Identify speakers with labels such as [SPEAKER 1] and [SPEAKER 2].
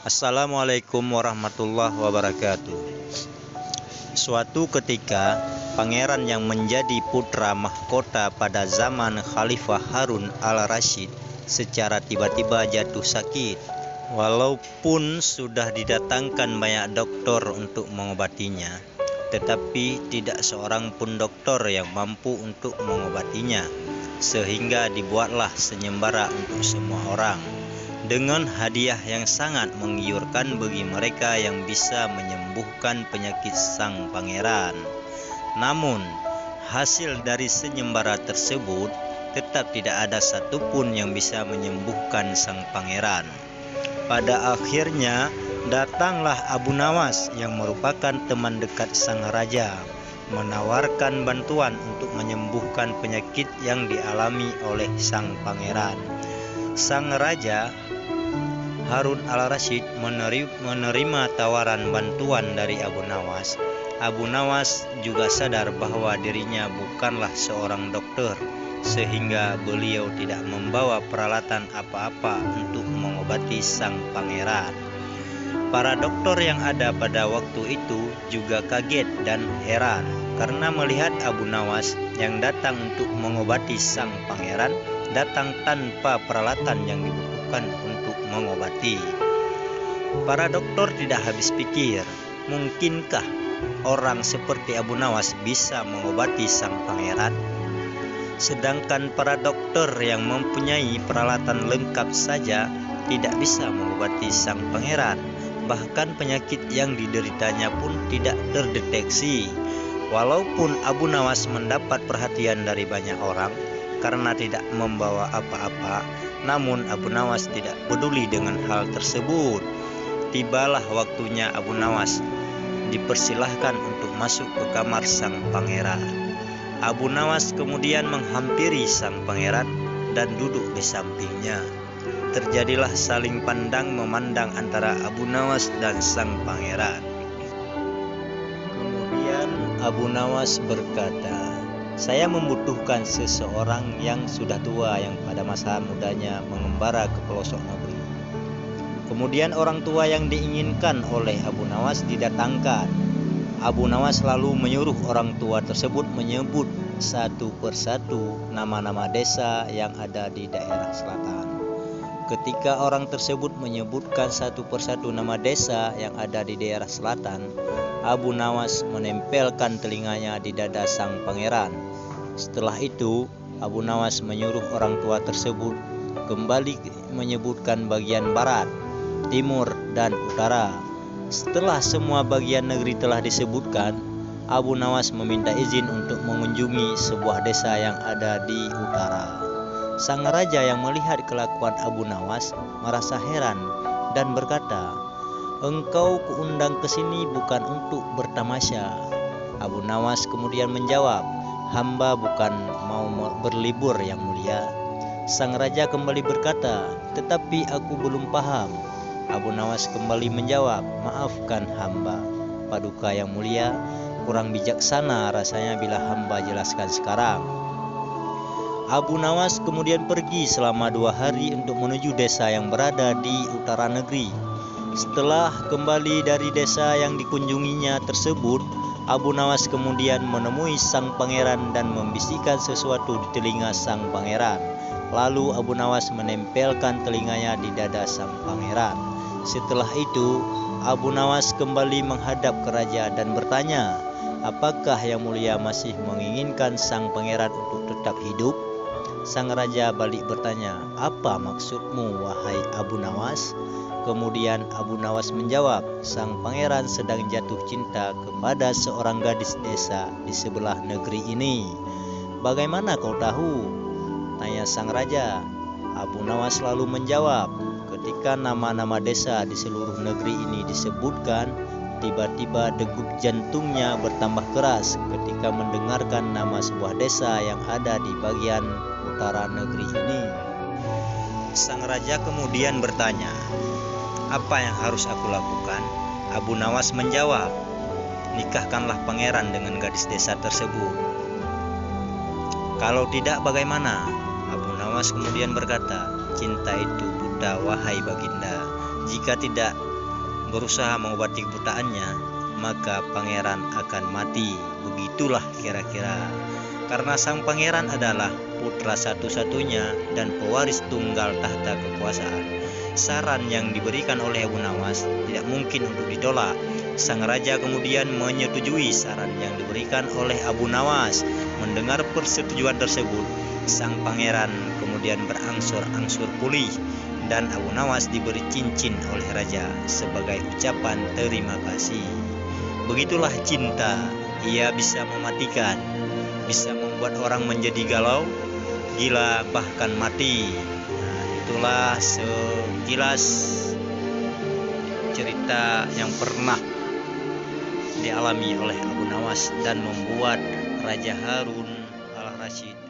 [SPEAKER 1] Assalamualaikum warahmatullahi wabarakatuh. Suatu ketika, pangeran yang menjadi putra mahkota pada zaman Khalifah Harun al-Rasyid secara tiba-tiba jatuh sakit. Walaupun sudah didatangkan banyak dokter untuk mengobatinya, tetapi tidak seorang pun dokter yang mampu untuk mengobatinya, sehingga dibuatlah sayembara untuk semua orang, dengan hadiah yang sangat menggiurkan bagi mereka yang bisa menyembuhkan penyakit sang pangeran. Namun, hasil dari sayembara tersebut tetap tidak ada satupun yang bisa menyembuhkan sang pangeran. Pada akhirnya, datanglah Abu Nawas yang merupakan teman dekat sang raja, menawarkan bantuan untuk menyembuhkan penyakit yang dialami oleh sang pangeran. Sang raja Harun al-Rasyid menerima tawaran bantuan dari Abu Nawas. Abu Nawas juga sadar bahwa dirinya bukanlah seorang dokter, sehingga beliau tidak membawa peralatan apa-apa untuk mengobati sang pangeran. Para dokter yang ada pada waktu itu juga kaget dan heran karena melihat Abu Nawas yang datang untuk mengobati sang pangeran datang tanpa peralatan yang dibutuhkan untuk mengobati. Para dokter tidak habis pikir, mungkinkah orang seperti Abu Nawas bisa mengobati sang pangeran? Sedangkan para dokter yang mempunyai peralatan lengkap saja tidak bisa mengobati sang pangeran. Bahkan penyakit yang dideritanya pun tidak terdeteksi. Walaupun Abu Nawas mendapat perhatian dari banyak orang karena tidak membawa apa-apa, namun Abu Nawas tidak peduli dengan hal tersebut. Tibalah waktunya Abu Nawas dipersilahkan untuk masuk ke kamar sang pangeran. Abu Nawas kemudian menghampiri sang pangeran dan duduk di sampingnya. Terjadilah saling pandang memandang antara Abu Nawas dan sang pangeran. Kemudian Abu Nawas berkata, "Saya membutuhkan seseorang yang sudah tua yang pada masa mudanya mengembara ke pelosok negeri." Kemudian orang tua yang diinginkan oleh Abu Nawas didatangkan. Abu Nawas lalu menyuruh orang tua tersebut menyebut satu persatu nama-nama desa yang ada di daerah selatan. Ketika orang tersebut menyebutkan satu persatu nama desa yang ada di daerah selatan, Abu Nawas menempelkan telinganya di dada sang pangeran. Setelah itu, Abu Nawas menyuruh orang tua tersebut kembali menyebutkan bagian barat, timur, dan utara. Setelah semua bagian negeri telah disebutkan, Abu Nawas meminta izin untuk mengunjungi sebuah desa yang ada di utara. Sang raja yang melihat kelakuan Abu Nawas merasa heran dan berkata, "Engkau kuundang ke sini bukan untuk bertamasya." Abu Nawas kemudian menjawab, "Hamba bukan mau berlibur yang mulia." Sang raja kembali berkata, "Tetapi aku belum paham." Abu Nawas kembali menjawab, "Maafkan hamba, Paduka yang mulia, kurang bijaksana rasanya bila hamba jelaskan sekarang." Abu Nawas kemudian pergi selama 2 hari untuk menuju desa yang berada di utara negeri. Setelah kembali dari desa yang dikunjunginya tersebut, Abu Nawas kemudian menemui sang pangeran dan membisikkan sesuatu di telinga sang pangeran. Lalu Abu Nawas menempelkan telinganya di dada sang pangeran. Setelah itu, Abu Nawas kembali menghadap ke raja dan bertanya, "Apakah yang mulia masih menginginkan sang pangeran untuk tetap hidup?" Sang raja balik bertanya, "Apa maksudmu, wahai Abu Nawas?" Kemudian Abu Nawas menjawab, "Sang pangeran sedang jatuh cinta kepada seorang gadis desa di sebelah negeri ini." "Bagaimana kau tahu?" tanya sang raja. Abu Nawas lalu menjawab, "Ketika nama-nama desa di seluruh negeri ini disebutkan, tiba-tiba degup jantungnya bertambah keras ketika mendengarkan nama sebuah desa yang ada di bagian utara negeri ini." Sang raja kemudian bertanya, "Apa yang harus aku lakukan?" Abu Nawas menjawab, "Nikahkanlah pangeran dengan gadis desa tersebut." "Kalau tidak bagaimana?" Abu Nawas kemudian berkata, "Cinta itu buta, wahai baginda. Jika tidak berusaha mengobati kebutaannya, maka pangeran akan mati. Begitulah kira-kira. Karena sang pangeran adalah putra satu-satunya dan pewaris tunggal tahta kekuasaan, saran yang diberikan oleh Abu Nawas tidak mungkin untuk ditolak. Sang raja kemudian menyetujui saran yang diberikan oleh Abu Nawas. Mendengar persetujuan tersebut, sang pangeran kemudian berangsur-angsur pulih dan Abu Nawas diberi cincin oleh raja sebagai ucapan terima kasih. Begitulah cinta, ia bisa mematikan, bisa membuat orang menjadi galau, gila, bahkan mati. Nah, itulah sekilas cerita yang pernah dialami oleh Abu Nawas dan membuat Raja Harun al-Rasyid